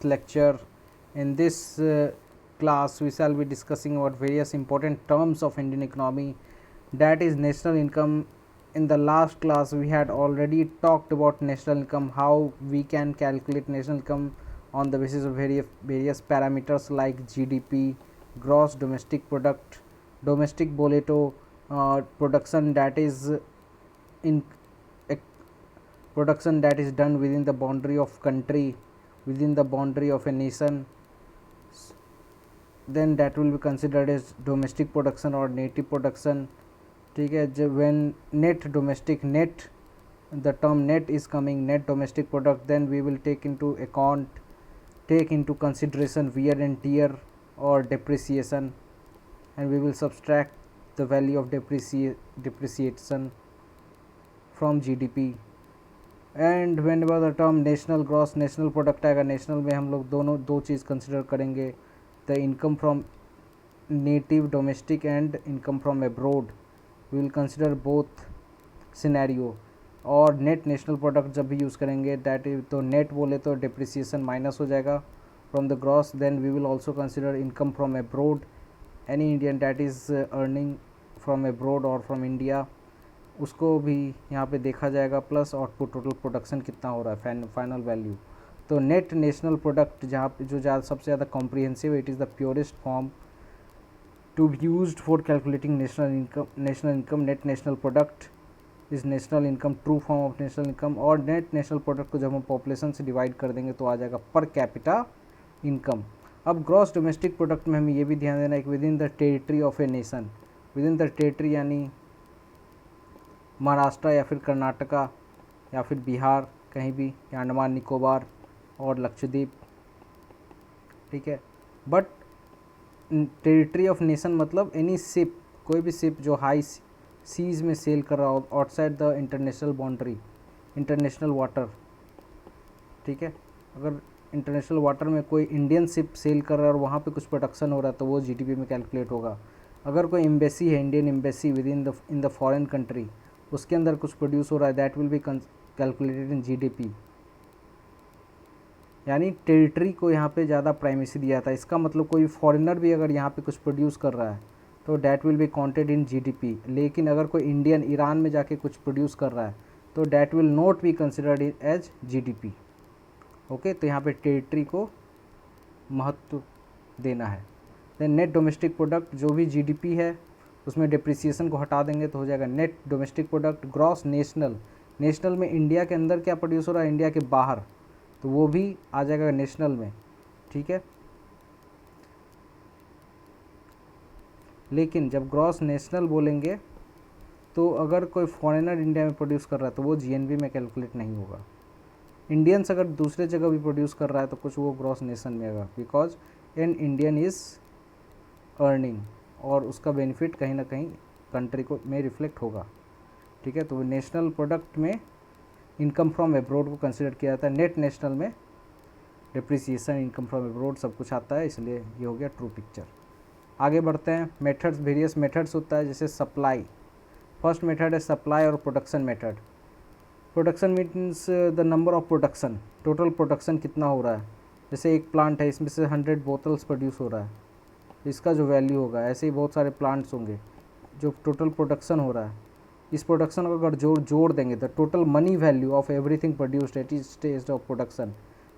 fifth lecture. In this class, we shall be discussing about various important terms of Indian economy, that is national income. In the last class, we had already talked about national income, how we can calculate national income on the basis of various parameters like GDP, gross domestic product, domestic बोले तो production that is in production that is done within the boundary of country, within the boundary of a nation, then that will be considered as domestic production or native production. ठीक है, जब when net domestic, net, the term net is coming, net domestic product, then we will take into account, take into consideration wear and tear or depreciation, and we will subtract the value of depreciation from GDP. And whenever the term national gross national product आएगा, national में हम लोग दो चीज़ consider करेंगे, the income from native domestic and income from abroad. We will consider both scenario. और net national product जब भी यूज़ करेंगे, दैट इज तो नेट बोले तो डिप्रिसिएशन माइनस हो जाएगा from the gross. Then we will also consider income from abroad, any Indian that is earning from abroad और फ्रॉम इंडिया, उसको भी यहाँ पे देखा जाएगा, प्लस आउटपुट टोटल प्रोडक्शन कितना हो रहा है, फाइनल वैल्यू. तो नेट नेशनल प्रोडक्ट जहाँ पे जो सबसे ज़्यादा comprehensive, it is the purest form to be used for calculating national income. Net national product is national income, true form of national income. और नेट नेशनल प्रोडक्ट को जब हम पॉपुलेशन से डिवाइड कर देंगे तो आ जाएगा पर कैपिटा इनकम. अब ग्रॉस डोमेस्टिक प्रोडक्ट में हमें ये भी ध्यान देना है कि with in the territory of a nation, with in the territory यानी महाराष्ट्र या फिर कर्नाटका या फिर बिहार, कहीं भी, या अंडमान निकोबार और लक्षद्वीप. ठीक है, बट टेरिटरी ऑफ नेशन मतलब एनी शिप, कोई भी शिप जो हाई सीज में सेल कर रहा हो outside the international boundary, international water. ठीक है, अगर इंटरनेशनल वाटर में कोई इंडियन शिप सेल कर रहा है और वहाँ पे कुछ प्रोडक्शन हो रहा है तो वो जीडीपी में कैलकुलेट होगा. अगर कोई एम्बेसी है, Indian embassy with in the foreign country, उसके अंदर कुछ प्रोड्यूस हो रहा है, that will be calculated in GDP. यानी टेरिटरी को यहाँ पे ज़्यादा प्राइमेसी दिया था. इसका मतलब कोई फॉरेनर भी अगर यहाँ पे कुछ प्रोड्यूस कर रहा है तो that will be counted in GDP. लेकिन अगर कोई इंडियन ईरान में जाके कुछ प्रोड्यूस कर रहा है तो that will not be considered as GDP. Okay, तो यहाँ पे टेरिटरी को महत्व देना है. देन नेट डोमेस्टिक प्रोडक्ट, जो भी जीडीपी है उसमें डिप्रिसिएशन को हटा देंगे तो हो जाएगा net domestic product. Gross national, national में इंडिया के अंदर क्या प्रोड्यूस हो रहा है, इंडिया के बाहर, तो वो भी आ जाएगा नेशनल में. ठीक है, लेकिन जब ग्रॉस नेशनल बोलेंगे तो अगर कोई फॉरेनर इंडिया में प्रोड्यूस कर रहा है तो वो जीएनबी में कैलकुलेट नहीं होगा. इंडियंस अगर दूसरे जगह भी प्रोड्यूस कर रहा है तो कुछ वो ग्रॉस नेशन में आएगा, because an Indian is earning और उसका बेनिफिट कहीं ना कहीं कंट्री को में रिफ्लेक्ट होगा. ठीक है, तो नेशनल प्रोडक्ट में इनकम फ्रॉम अब्रोड को कंसिडर किया जाता है. नेट नेशनल में डिप्रिसिएशन, इनकम फ्रॉम अब्रोड सब कुछ आता है, इसलिए ये हो गया ट्रू पिक्चर. आगे बढ़ते हैं. मेथड्स, वेरियस मेथड्स होता है, जैसे सप्लाई. फर्स्ट मेथड है सप्लाई और production method. Production means the number of production, total production कितना हो रहा है. जैसे एक प्लांट है, इसमें से 100 बोतल्स प्रोड्यूस हो रहा है, इसका जो वैल्यू होगा. ऐसे ही बहुत सारे प्लांट्स होंगे जो टोटल प्रोडक्शन हो रहा है. इस प्रोडक्शन को अगर जोड़ देंगे the total money value of everything produced at each stage of production,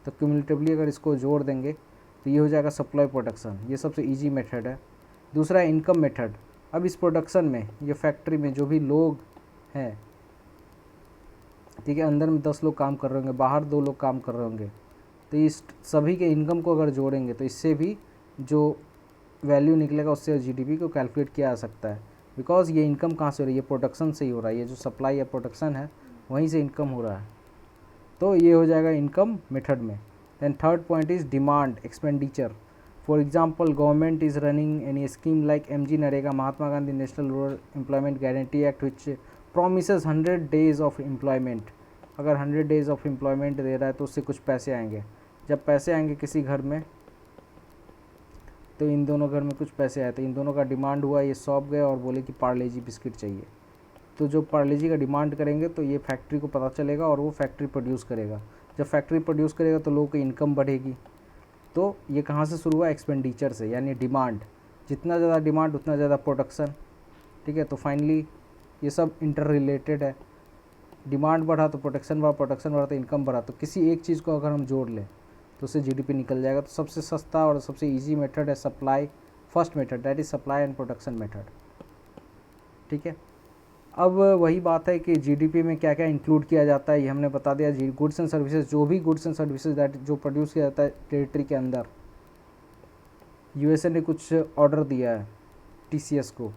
तो क्यूमुलेटिवली अगर इसको जोड़ देंगे तो ये हो जाएगा सप्लाई प्रोडक्शन. ये सबसे इजी मेथड है. दूसरा है इनकम मेथड. अब इस प्रोडक्शन में, ये फैक्ट्री में जो भी लोग हैं, ठीक है, अंदर में 10 लोग काम कर रहे होंगे, बाहर 2 लोग काम कर रहे होंगे, तो इस सभी के इनकम को अगर जोड़ेंगे तो इससे भी जो वैल्यू निकलेगा उससे जीडीपी को कैलकुलेट किया जा सकता है. बिकॉज ये इनकम कहाँ से हो रही है, ये प्रोडक्शन से ही हो रहा है. ये जो सप्लाई या प्रोडक्शन है वहीं से इनकम हो रहा है, तो ये हो जाएगा इनकम मेथड में. Then third point is demand expenditure. For example, government is running any scheme like MG NREGA, Mahatma Gandhi national rural employment guarantee act, which promises 100 days of employment. अगर 100 डेज ऑफ एम्प्लॉयमेंट दे रहा है तो उससे कुछ पैसे आएंगे. जब पैसे आएंगे किसी घर में तो इन दोनों घर में कुछ पैसे आए, तो इन दोनों का डिमांड हुआ, ये शॉप गए और बोले कि पार्ले जी बिस्किट चाहिए. तो जो पार्ले जी का डिमांड करेंगे तो ये फैक्ट्री को पता चलेगा और वो फैक्ट्री प्रोड्यूस करेगा. जब फैक्ट्री प्रोड्यूस करेगा तो लोगों की इनकम बढ़ेगी. तो ये कहाँ से शुरू हुआ, एक्सपेंडिचर से, यानी डिमांड, जितना ज़्यादा डिमांड उतना ज़्यादा प्रोडक्शन, ठीक है। तो फाइनली ये सब इंटर रिलेटेड है, डिमांड बढ़ा तो प्रोडक्शन बढ़ा, प्रोडक्शन बढ़ा तो इनकम बढ़ा। तो किसी एक चीज़ को अगर हम जोड़ लें तो उससे जीडीपी निकल जाएगा। तो सबसे सस्ता और सबसे इजी मेथड है supply first method, that is supply and production method, ठीक है। अब वही बात है कि जीडीपी में क्या क्या इंक्लूड किया जाता है, ये हमने बता दिया। गुड्स एंड सर्विसेज, जो भी गुड्स एंड सर्विसेज दैट जो प्रोड्यूस किया जाता है टेरिटरी के अंदर, यूएसए ने कुछ ऑर्डर दिया है टीसीएस को,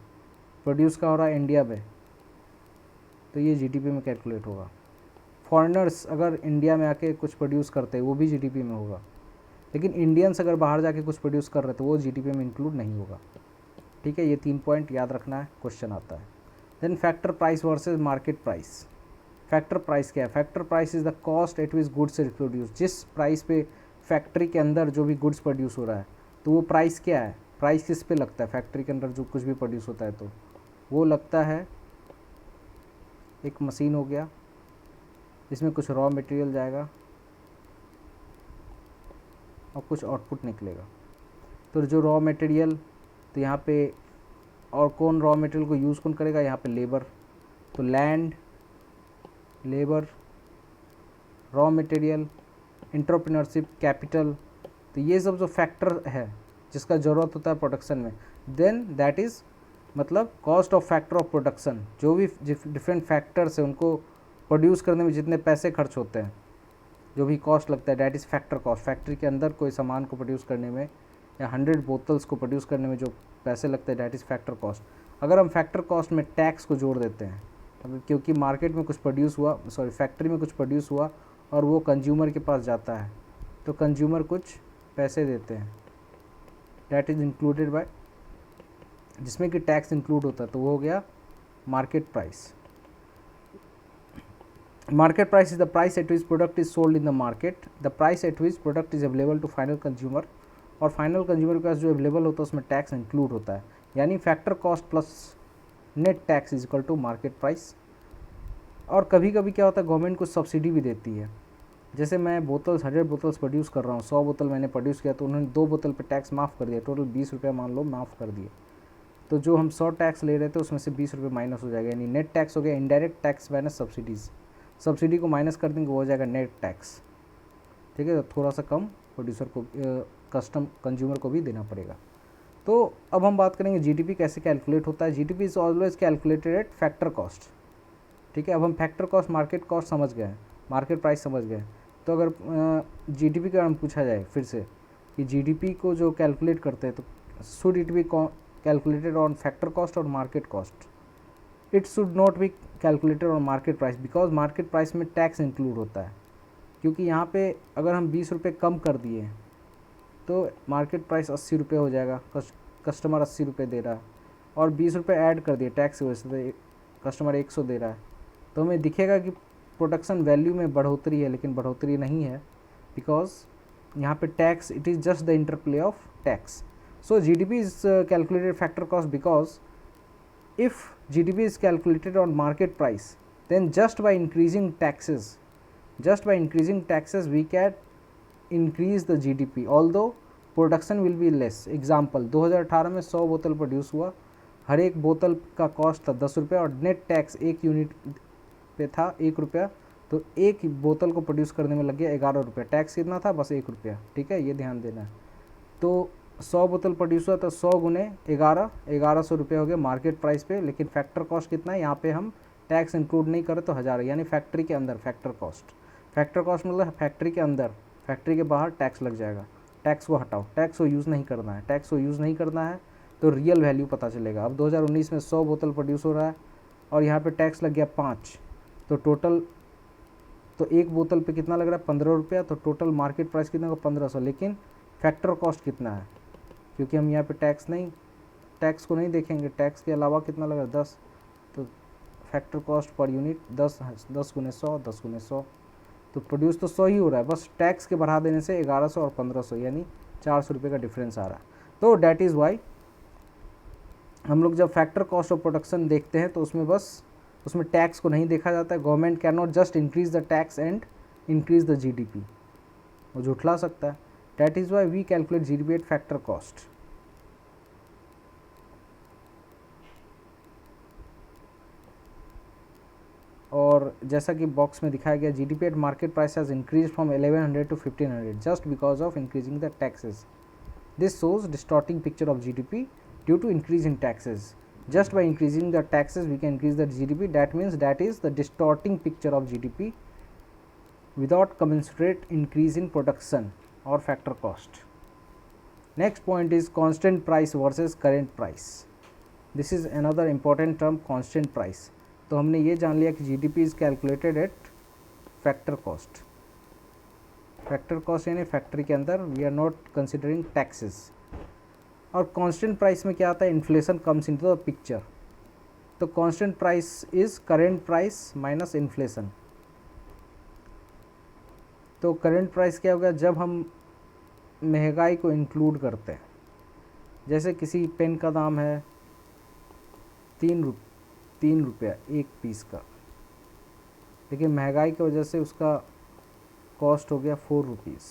प्रोड्यूस का हो रहा है इंडिया में, तो ये जीडीपी में कैलकुलेट होगा। फॉरेनर्स अगर इंडिया में आके कुछ प्रोड्यूस करते हैं वो भी जीडीपी में होगा, लेकिन इंडियंस अगर बाहर जाके कुछ प्रोड्यूस कर रहे हैं तो वो जीडीपी में इंक्लूड नहीं होगा, ठीक है। ये 3 पॉइंट याद रखना है, क्वेश्चन आता है। Then factor price versus market price. Factor price क्या है, factor price is the cost at which goods is produce, जिस प्राइस पे फैक्ट्री के अंदर जो भी गुड्स प्रोड्यूस हो रहा है तो वो प्राइस क्या है, प्राइस किस पे लगता है, फैक्ट्री के अंदर जो कुछ भी प्रोड्यूस होता है तो वो लगता है, एक मशीन हो गया जिसमें कुछ रॉ मटेरियल जाएगा और कुछ आउटपुट निकलेगा। तो जो रॉ मटेरियल, तो यहाँ पे और कौन रॉ मटेरियल को यूज़ कौन करेगा, यहाँ पे लेबर, तो land, labour, raw material, entrepreneurship, capital, तो ये सब जो फैक्टर है जिसका ज़रूरत होता है प्रोडक्शन में, देन दैट इज़ मतलब cost of factor of production. जो भी डिफरेंट फैक्टर्स है उनको प्रोड्यूस करने में जितने पैसे खर्च होते हैं, जो भी कॉस्ट लगता है, that is factor cost. Factory के अंदर कोई सामान को प्रोड्यूस करने में या 100 बोतल्स को प्रोड्यूस करने में जो पैसे लगते हैं, डैट इज़ फैक्टर कॉस्ट। अगर हम फैक्टर कॉस्ट में टैक्स को जोड़ देते हैं, अब क्योंकि मार्केट में कुछ प्रोड्यूस हुआ, सॉरी फैक्ट्री में कुछ प्रोड्यूस हुआ और वो कंज्यूमर के पास जाता है, तो कंज्यूमर कुछ पैसे देते हैं, डैट इज़ इंक्लूडेड बाय, जिसमें कि टैक्स इंक्लूड होता है, तो वो हो गया market price. Market price is the price at which product is sold in the market, the price at which product is available to final consumer, और final consumer के पास जो अवेलेबल होता है उसमें टैक्स इंक्लूड होता है, यानी factor cost plus net tax is equal to market price. और कभी कभी क्या होता है, गवर्नमेंट कुछ सब्सिडी भी देती है। जैसे मैं बोतल्स 100 बोतल्स प्रोड्यूस कर रहा हूँ, 100 बोतल मैंने प्रोड्यूस किया तो उन्होंने 2 बोतल पे टैक्स माफ़ कर दिया, टोटल 20 रुपये मान लो माफ़ कर दिए। तो जो हम 100 टैक्स ले रहे थे उसमें से 20 रुपये माइनस हो जाएगा, यानी नेट टैक्स हो गया indirect tax minus subsidies. Subsidy को माइनस कर देंगे वो हो जाएगा नेट टैक्स, ठीक है। तो थोड़ा सा कम प्रोड्यूसर को कंज्यूमर को भी देना पड़ेगा। तो अब हम बात करेंगे जीडीपी कैसे कैलकुलेट होता है। GDP is always calculated at factor cost, ठीक है। अब हम फैक्टर कॉस्ट, मार्केट कॉस्ट समझ गए, मार्केट प्राइस समझ गए। तो अगर जीडीपी का हम पूछा जाए फिर से कि जीडीपी को जो कैलकुलेट करते हैं तो should it be calculated on factor cost और market cost, it should not be calculated on market price, because market price में टैक्स इंक्लूड होता है। क्योंकि यहाँ पे अगर हम 20 रुपये कम कर दिए तो मार्केट प्राइस 80 रुपये हो जाएगा, कस्टमर 80 रुपये दे रहा है, और 20 रुपये ऐड कर दिए टैक्स की वजह से तो कस्टमर 100 दे रहा है, तो हमें दिखेगा कि प्रोडक्शन वैल्यू में बढ़ोतरी है, लेकिन बढ़ोतरी नहीं है, बिकॉज यहाँ पे tax, it is just the interplay of tax. So GDP is calculated factor cost because if GDP is calculated on market price, then just by increasing taxes we can increase the GDP, although production will be less. Example 2018 में 100 बोतल produce हुआ, हर एक बोतल का cost था 10 रुपये और net tax एक यूनिट पे था 1 रुपया, तो एक बोतल को प्रोड्यूस करने में लग गया 11 रुपये। टैक्स कितना था, बस 1 रुपया, ठीक है, ये ध्यान देना है। तो 100 बोतल प्रोड्यूस हुआ तो 100 गुने 1100 रुपये हो गए मार्केट प्राइस पे, लेकिन फैक्टर कॉस्ट कितना है, यहाँ पे हम टैक्स इंक्लूड नहीं करें तो 1000, यानी फैक्ट्री के अंदर फैक्टर कॉस्ट मतलब फैक्ट्री के अंदर, फैक्ट्री के बाहर टैक्स लग जाएगा। टैक्स को हटाओ, टैक्स को यूज़ नहीं करना है, तो रियल वैल्यू पता चलेगा। अब 2019 में 100 बोतल प्रोड्यूस हो रहा है और यहाँ पर टैक्स लग गया 5, तो टोटल तो एक बोतल पे कितना लग रहा है 15 रुपया, तो टोटल मार्केट प्राइस कितना होगा 1500, लेकिन फैक्टर कॉस्ट कितना है, क्योंकि हम यहाँ पे टैक्स को नहीं देखेंगे, टैक्स के अलावा कितना लगा 10, तो फैक्टर कॉस्ट पर यूनिट 10 गुने 100, तो प्रोड्यूस तो 100 ही हो रहा है, बस टैक्स के बढ़ा देने से 1100 और 1500 यानी 400 रुपये का डिफरेंस आ रहा है। तो डैट इज़ वाई हम लोग जब फैक्टर कॉस्ट ऑफ प्रोडक्शन देखते हैं तो उसमें टैक्स को नहीं देखा जाता है। Government can not just increase the tax and increase the GDP, वो झुठला सकता है, That is why we calculate GDP at factor cost. और जैसा कि बॉक्स में दिखाया गया, GDP at market price has increased from 1100 to 1500 just because of increasing the taxes. This shows distorting picture of GDP due to increase in taxes. Just by increasing the taxes we can increase the GDP. That means that is the distorting picture of GDP without commensurate increase in production or factor cost. Next point is constant price versus current price. This is another important term, constant price. तो हमने ये जान लिया कि GDP is calculated at factor cost. Factor cost यानी factory के अंदर we are not considering taxes. और कांस्टेंट प्राइस में क्या आता है, inflation comes into the picture. तो constant price is current price minus inflation. तो करेंट प्राइस क्या होगा, जब हम महंगाई को इंक्लूड करते हैं. जैसे किसी पेन का दाम है 3 रुपया एक पीस का, लेकिन महंगाई की वजह से उसका कॉस्ट हो गया 4 रुपीज़.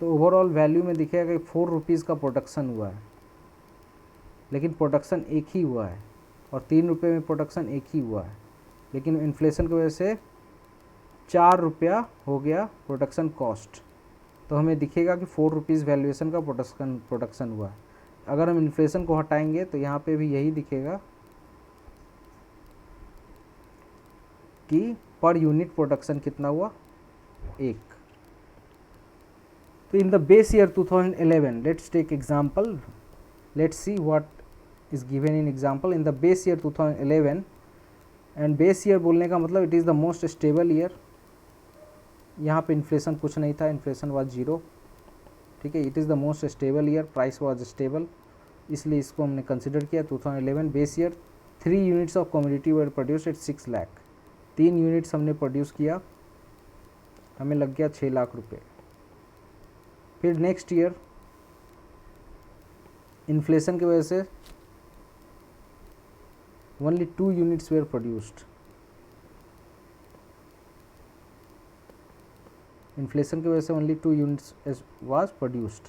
तो ओवरऑल वैल्यू में दिखेगा कि 4 रुपीज़ का प्रोडक्शन हुआ है, लेकिन प्रोडक्शन एक ही हुआ है. और 3 रुपये में प्रोडक्शन एक ही हुआ है, लेकिन इन्फ्लेशन की वजह से 4 रुपया हो गया प्रोडक्शन कॉस्ट. तो हमें दिखेगा कि 4 रुपीज़ वैल्यूएशन का प्रोडक्शन हुआ है. अगर हम इन्फ्लेशन को हटाएंगे तो यहाँ पे भी यही दिखेगा कि पर यूनिट प्रोडक्शन कितना हुआ, 1. तो in the base year 2011, let's take example, let's see what is given in example. In the base year 2011, and base year बोलने का मतलब it is the most stable year. यहाँ पे इन्फ्लेशन कुछ नहीं था, इन्फ्लेशन वाज 0. ठीक है, it is the most stable year, price was stable, इसलिए इसको हमने कंसिडर किया. 2011 base year. 3 units of commodity were produced at 6 lakh. 3 units हमने प्रोड्यूस किया, हमें लग गया 6 लाख रुपए. फिर नेक्स्ट ईयर इन्फ्लेशन की वजह से only 2 units were produced. Inflation की वजह से only 2 units was produced.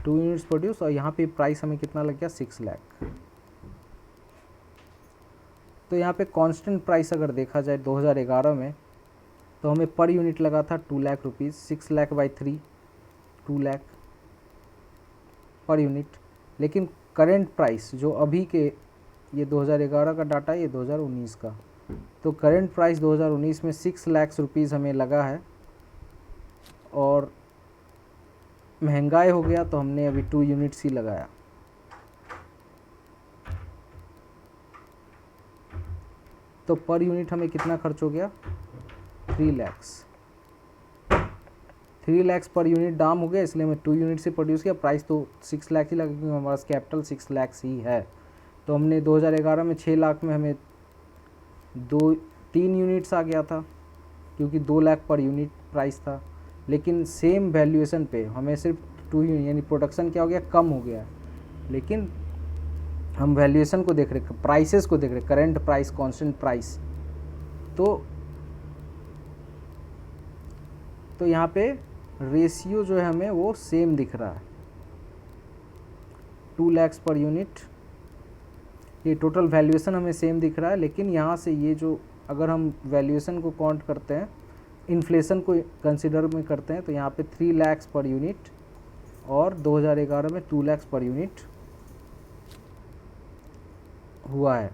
Two units produce, और यहाँ पे प्राइस हमें कितना लग गया, 6 लाख. तो यहाँ पे कांस्टेंट प्राइस अगर देखा जाए 2011 में, तो हमें पर यूनिट लगा था 2 lakh rupees. 6 lakh by 3, 2 lakh per unit. लेकिन करेंट प्राइस जो अभी के, ये 2011 का डाटा है, ये 2019 का. तो करेंट प्राइस 2019 में 6 लाख रुपीज़ हमें लगा है, और महंगाई हो गया तो हमने अभी 2 यूनिट्स ही लगाया. तो पर यूनिट हमें कितना खर्च हो गया, 3 लैक्स. 3 लैक्स पर यूनिट दाम हो गया, इसलिए हमें 2 यूनिट से प्रोड्यूस किया. प्राइस तो 6 लाख ही लगा, क्योंकि हमारे पास कैपिटल 6 लैक्स ही है. तो हमने 2011 में 6 लाख में हमें 3 यूनिट्स आ गया था, क्योंकि 2 लाख पर यूनिट प्राइस था. लेकिन सेम वैल्यूएशन पे हमें सिर्फ 2 यूनिट, यानी प्रोडक्शन क्या हो गया, कम हो गया. लेकिन हम वैल्यूएशन को देख रहे, प्राइसेस को देख रहे, करेंट प्राइस, कांस्टेंट प्राइस. तो यहाँ पे रेशियो जो है हमें वो सेम दिख रहा है, 2 लैक्स पर यूनिट. ये टोटल वैल्यूएशन हमें सेम दिख रहा है. लेकिन यहाँ से ये जो, अगर हम वैल्यूएशन को काउंट करते हैं, इन्फ्लेशन को कंसिडर में करते हैं, तो यहाँ पे 3 लैक्स पर यूनिट, और 2011 में 2 लैक्स पर यूनिट हुआ है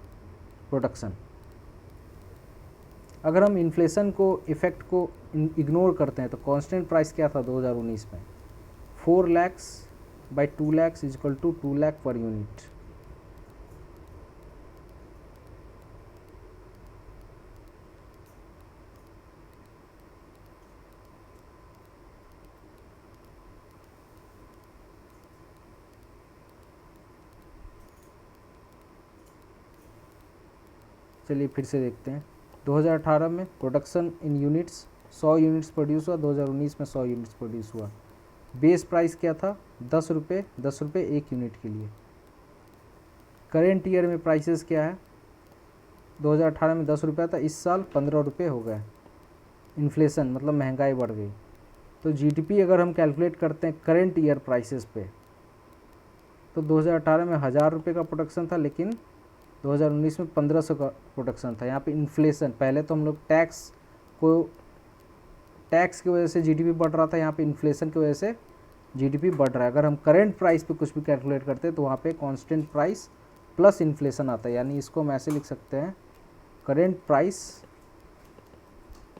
प्रोडक्शन. अगर हम इन्फ्लेशन को, इफ़ेक्ट को इग्नोर करते हैं, तो कांस्टेंट प्राइस क्या था 2019 में, 4 lakhs by 2 lakhs is equal to 2 lakh per unit. चलिए फिर से देखते हैं. 2018 में production in units 100 units produce हुआ, 2019 में 100 यूनिट्स प्रोड्यूस हुआ. बेस प्राइस क्या था 10 रुपये, 10 रुपये एक यूनिट के लिए। करेंट ईयर में प्राइसेस क्या है, 2018 में 10 रुपया था, इस साल 15 रुपये हो गए। इन्फ्लेशन मतलब महंगाई बढ़ गई। तो जीडीपी अगर हम कैलकुलेट करते हैं करेंट ईयर प्राइसेस पे, तो 2018 में 1000 रुपये का प्रोडक्शन था, लेकिन 2019 में 1500 का प्रोडक्शन था। यहाँ पे इन्फ्लेशन, पहले तो हम लोग टैक्स की वजह से जीडीपी बढ़ रहा था, यहाँ पे इन्फ्लेशन की वजह से जीडीपी बढ़ रहा है। अगर हम करंट प्राइस पे कुछ भी कैलकुलेट करते हैं तो वहाँ पे कांस्टेंट प्राइस प्लस इन्फ्लेशन आता है, यानी इसको हम ऐसे लिख सकते हैं, current price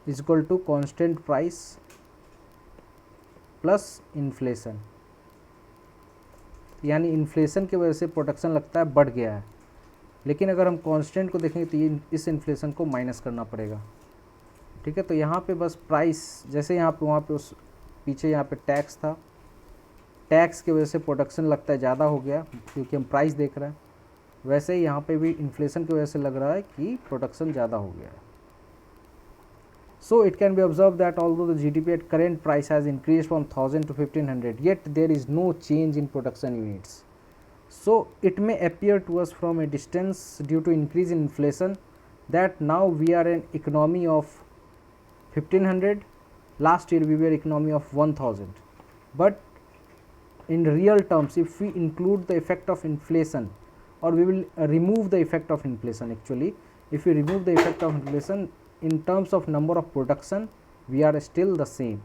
is equal to constant price plus inflation. यानी इन्फ्लेशन की वजह से प्रोडक्शन लगता है बढ़ गया है, लेकिन अगर हम कांस्टेंट को देखेंगे तो ये इस इन्फ्लेशन को माइनस करना पड़ेगा। ठीक है, तो यहाँ पे बस प्राइस, जैसे यहाँ पे वहाँ पे उस पीछे यहाँ पे टैक्स था, टैक्स की वजह से प्रोडक्शन लगता है ज़्यादा हो गया क्योंकि हम प्राइस देख रहे हैं, वैसे ही यहाँ पे भी इन्फ्लेशन की वजह से लग रहा है कि प्रोडक्शन ज़्यादा हो गया है। So it can be observed that although the GDP at current price has increased from 1000 to 1500, yet there is no change in production units. So it may appear to us from a distance due to increase in inflation that now we are an economy of 1500. Last year we were economy of 1000. But in real terms, if we include the effect of inflation, or we will remove the effect of inflation actually, if we remove the effect of inflation, in terms of number of production we are still the same.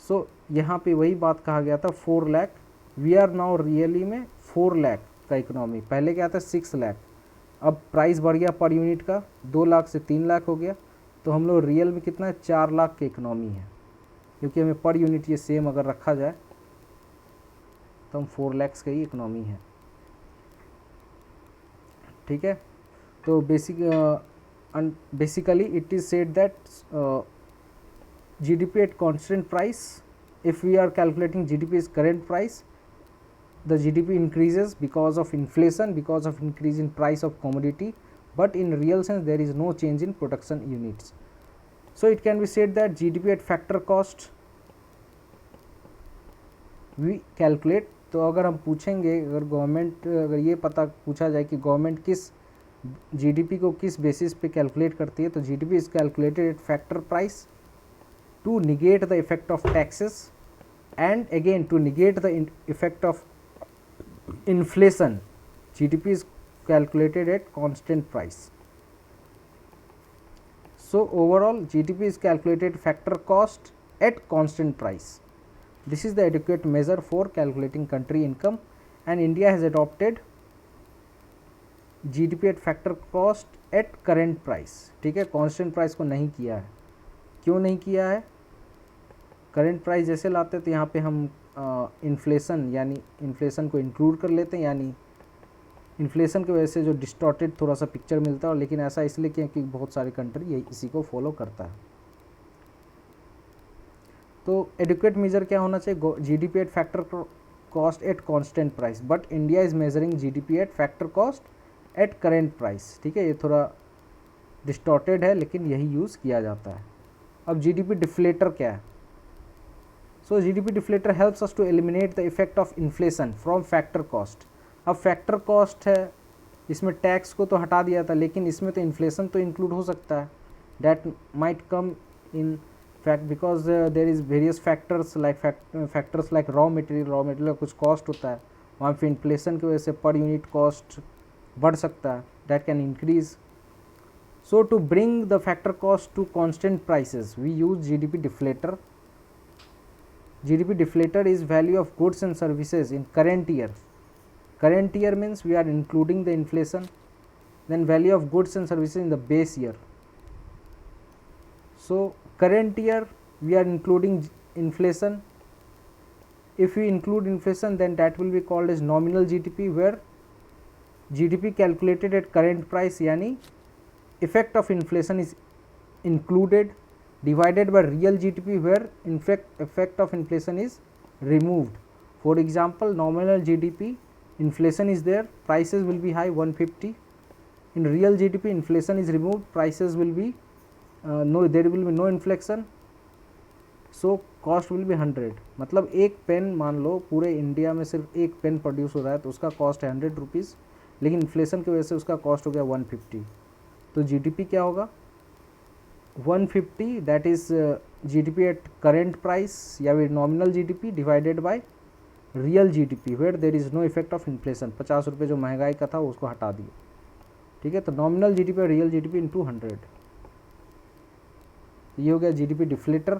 So यहाँ पे वही बात कहा गया था 4 lakh, we are now really में 4 लाख का economy. पहले क्या था 6 लाख, अब प्राइस बढ़ गया पर यूनिट का, 2 लाख से 3 लाख हो गया, तो हम लोग रियल में कितना है 4 लाख की इकोनॉमी है, क्योंकि हमें पर यूनिट ये सेम अगर रखा जाए तो हम 4 लाख की इकोनॉमी है। ठीक है, तो basically it is said that GDP at constant price, if we are calculating GDP's current price, the GDP increases because of inflation, because of increase in price of commodity, but in real sense there is no change in production units. So it can be said that GDP at factor cost we calculate. तो अगर हम पूछेंगे, अगर government, अगर ये पता पूछा जाए कि गवर्नमेंट किस जीडीपी को किस बेसिस पे कैलकुलेट करती है, तो GDP is calculated at factor price to negate the effect of taxes and again to negate the effect of inflation. GDP is calculated at constant price. So overall GDP is calculated factor cost at constant price. This is the adequate measure for calculating country income and India has adopted GDP at factor cost at current price. ठीक है, constant price को नहीं किया है. क्यों नहीं किया है? करेंट प्राइस जैसे लाते तो यहाँ पे हम इन्फ्लेशन यानी इन्फ्लेशन को इंक्लूड कर लेते हैं, यानी इन्फ्लेशन की वजह से जो डिस्टॉर्टेड थोड़ा सा पिक्चर मिलता है, लेकिन ऐसा इसलिए किया कि बहुत सारी कंट्री ये इसी को फॉलो करता है. तो एडिक्वेट मेजर क्या होना चाहिए? GDP at factor cost at constant price, but India is measuring GDP at factor cost at current price. ठीक है, ये थोड़ा डिस्टॉर्टेड है लेकिन यही यूज़ किया जाता है. अब जीडीपी डिफ्लेटर क्या है? So GDP deflator helps us to eliminate the effect of inflation from factor cost. अब फैक्टर कॉस्ट है, इसमें टैक्स को तो हटा दिया था, लेकिन इसमें तो इन्फ्लेशन तो इंक्लूड हो सकता है. That might come in fact because there is various factors like raw material का कुछ कॉस्ट होता है, वहाँ पे इन्फ्लेशन की वजह से पर यूनिट कॉस्ट बढ़ सकता है, that can increase. So to bring the factor cost to constant prices we use GDP deflator. GDP deflator is value of goods and services in current year. Current year means we are including the inflation, then value of goods and services in the base year. So current year we are including inflation. If we include inflation, then that will be called as nominal GDP, where GDP calculated at current price यानी effect of inflation is included, divided by real GDP where in fact effect of inflation is removed. For example, nominal GDP inflation is there, prices will be high 150. In real GDP inflation is removed, prices will be there will be no inflation. So cost will be 100, मतलब एक pen मान लो पूरे India में सिर्फ एक pen produce हो रहा है तो उसका कॉस्ट है 100 रुपीज़, लेकिन इन्फ्लेशन की वजह से उसका कॉस्ट हो गया 150। तो जीडीपी क्या होगा 150, that is GDP at current price या फिर nominal GDP divided by real GDP where there is no effect of inflation. 50 रुपये जो महंगाई का था उसको हटा दिए, ठीक है। तो नॉमिनल जीडीपी और रियल जीडीपी इंटू 100, ये हो गया जीडीपी डिफ्लेटर।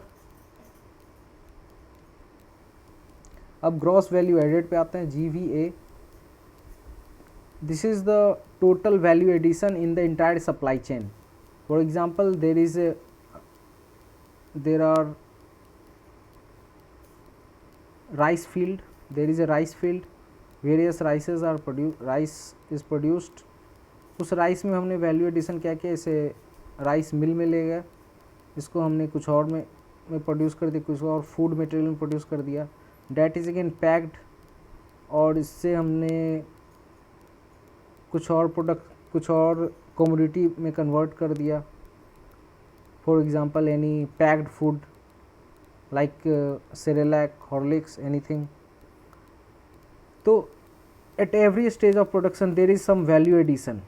अब ग्रॉस वैल्यू एडेड पे आते हैं, GVA। This is the total value addition in the entire supply chain. For example there are rice field, there is a rice field, various rices are produced। उस rice में हमने value addition क्या किया, इसे rice mill में ले गया, इसको हमने कुछ और में प्रोड्यूस कर दिया, कुछ और फूड मटेरियल में प्रोड्यूस कर दिया, डैट इज़ अगेन पैक्ड, और इससे हमने कुछ और प्रोडक्ट कुछ और कमोडिटी में कन्वर्ट कर दिया। For example any packed food like Cerelac, Horlicks, anything. तो at every stage of production there is some value addition.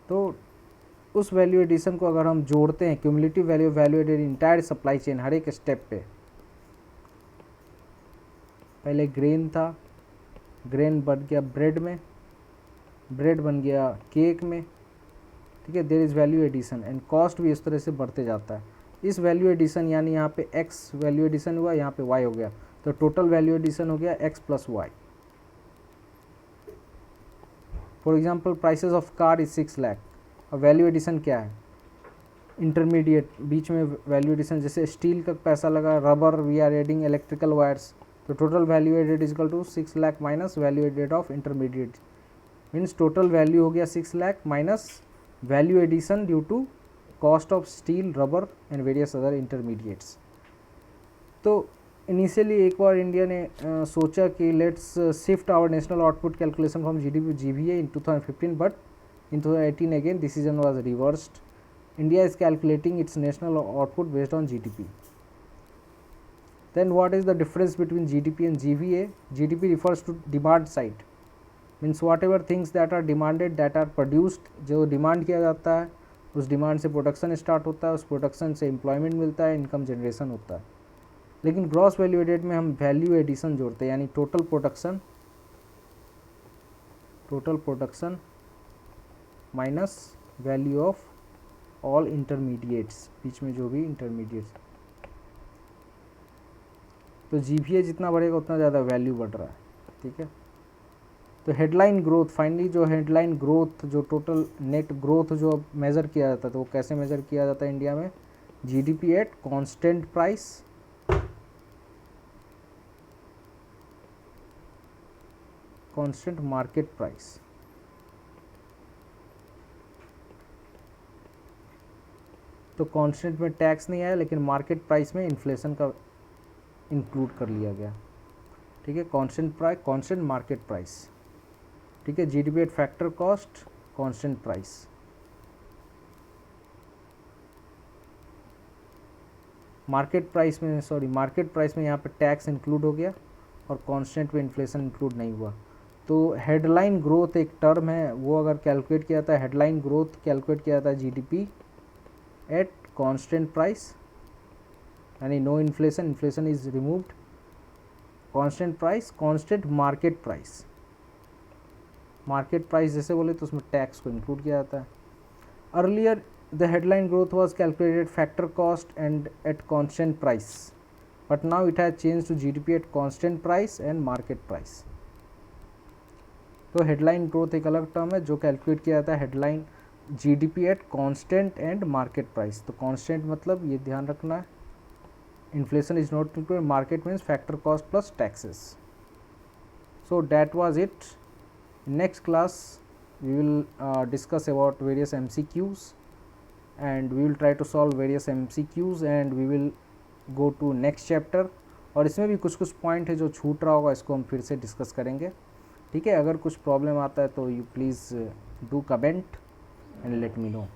तो उस वैल्यू एडिशन को अगर हम जोड़ते हैं, cumulative value added entire supply chain, हर एक स्टेप पे, पहले ग्रेन था, ग्रेन बन गया ब्रेड में, ब्रेड बन गया केक में, ठीक है। There is value addition and cost भी इस तरह से बढ़ते जाता है। इस वैल्यू एडिशन यानी यहाँ पे x वैल्यू एडिशन हुआ, यहाँ पे y हो गया, तो टोटल वैल्यू एडिशन हो गया x plus y. For example prices of car is 6 lakh. अब वैल्यू एडिशन क्या है, इंटरमीडिएट बीच में वैल्यू एडिशन, जैसे स्टील का पैसा लगा, rubber, we are adding electrical wires, तो total value added is equal to 6 lakh minus value added of intermediate, means total value हो गया 6 lakh minus value addition due to cost of steel, rubber and various other intermediates. तो initially एक बार India ने सोचा कि let's shift our national output calculation from GDP to GVA in 2015, but in 2018 again decision was reversed. India is calculating its national output based on GDP. Then what is the difference between GDP and GVA? GDP refers to demand side, means whatever things that are demanded, that are produced, जो demand किया जाता है उस demand से production start होता है, उस production से एम्प्लॉयमेंट मिलता है, इनकम जनरेशन होता है। लेकिन ग्रॉस वैल्यू एडेड में हम वैल्यू एडिशन जोड़ते हैं, यानी total production minus value of all intermediates, बीच में जो भी इंटरमीडिएट्स। तो जीवीए जितना बढ़ेगा उतना ज़्यादा वैल्यू बढ़ रहा है, ठीक है। तो हेडलाइन ग्रोथ, फाइनली जो हेडलाइन ग्रोथ, जो टोटल नेट ग्रोथ जो मेज़र किया जाता है, तो वो कैसे मेज़र किया जाता है इंडिया में, GDP at constant price, constant market price. तो कांस्टेंट में टैक्स नहीं आया, लेकिन मार्केट प्राइस में इन्फ्लेशन का इंक्लूड कर लिया गया, ठीक है। कांस्टेंट मार्केट प्राइस, ठीक है। GDP at factor cost, constant price. Market price में यहाँ पे टैक्स इंक्लूड हो गया और कांस्टेंट में इन्फ्लेशन इंक्लूड नहीं हुआ। तो हेडलाइन ग्रोथ एक टर्म है, वो अगर कैलकुलेट किया जाता है, हेडलाइन ग्रोथ कैलकुलेट किया जाता है जीडीपी एट कांस्टेंट प्राइस, यानी no inflation, inflation is removed, constant price, constant market price. Market price जैसे बोले तो उसमें टैक्स को इंक्लूड किया जाता है। Earlier the headline growth was calculated factor cost and at constant price, but now it has change to GDP at constant price and market price. तो headline growth एक अलग टर्म है जो कैलकुलेट किया जाता है headline GDP at constant and market price. तो constant मतलब ये ध्यान रखना है, inflation is not included, market means factor cost plus taxes. So that was it. Next class we will discuss about various MCQs and we will try to solve various MCQs and we will go to next chapter। और इसमें भी कुछ point है जो छूट रहा होगा, इसको हम फिर से डिस्कस करेंगे, ठीक है। अगर कुछ प्रॉब्लम आता है तो you please do comment and let me know.